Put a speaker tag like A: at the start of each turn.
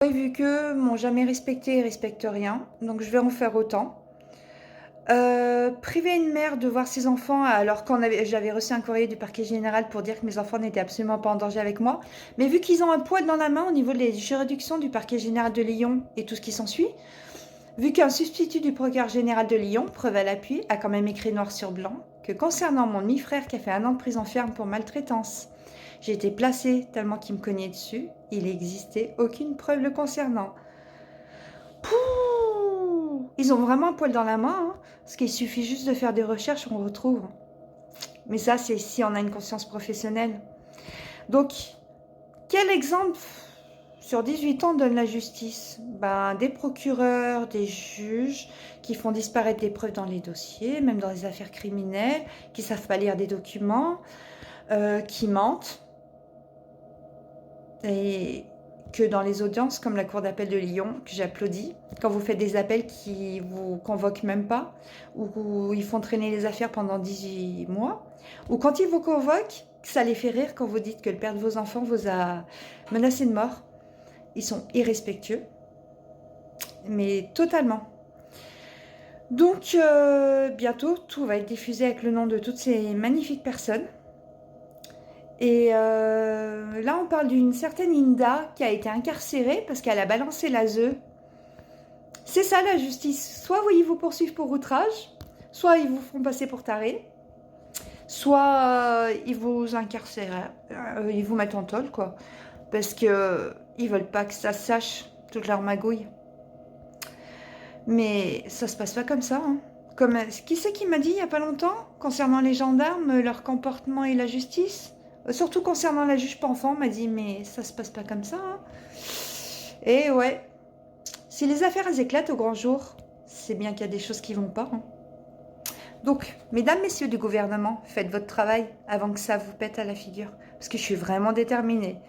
A: Et vu qu'eux m'ont jamais respecté et respectent rien, donc je vais en faire autant. Priver une mère de voir ses enfants alors j'avais reçu un courrier du parquet général pour dire que mes enfants n'étaient absolument pas en danger avec moi. Mais vu qu'ils ont un poil dans la main au niveau des juridictions du parquet général de Lyon et tout ce qui s'ensuit, vu qu'un substitut du procureur général de Lyon, preuve à l'appui, a quand même écrit noir sur blanc que concernant mon demi-frère qui a fait 1 an de prison ferme pour maltraitance, j'ai été placée tellement qu'il me cognait dessus, il n'existait aucune preuve le concernant. Pouh, ils ont vraiment un poil dans la main, hein, parce qu'il suffit juste de faire des recherches, on retrouve. Mais ça, c'est si on a une conscience professionnelle. Donc, quel exemple sur 18 ans donne la justice? Des procureurs, des juges qui font disparaître des preuves dans les dossiers, même dans les affaires criminelles, qui ne savent pas lire des documents, qui mentent. Et que dans les audiences, comme la Cour d'appel de Lyon, que j'applaudis, quand vous faites des appels qui vous convoquent même pas, ou ils font traîner les affaires pendant 18 mois, ou quand ils vous convoquent, ça les fait rire quand vous dites que le père de vos enfants vous a menacé de mort. Ils sont irrespectueux, mais totalement. Donc, bientôt, tout va être diffusé avec le nom de toutes ces magnifiques personnes. Et là, on parle d'une certaine Inda qui a été incarcérée parce qu'elle a balancé l'ASE. C'est ça la justice. Soit ils vous poursuivent pour outrage, soit ils vous font passer pour taré, soit ils vous incarcèrent, ils vous mettent en tôle, quoi. Parce que ils veulent pas que ça se sache, toute leur magouille. Mais ça se passe pas comme ça, hein. Qui c'est qui m'a dit il y a pas longtemps, concernant les gendarmes, leur comportement et la justice? Surtout concernant la juge Penfant, m'a dit mais ça se passe pas comme ça, hein. Et ouais, si les affaires elles éclatent au grand jour, c'est bien qu'il y a des choses qui vont pas, hein. Donc, mesdames, messieurs du gouvernement, faites votre travail avant que ça vous pète à la figure. Parce que je suis vraiment déterminée.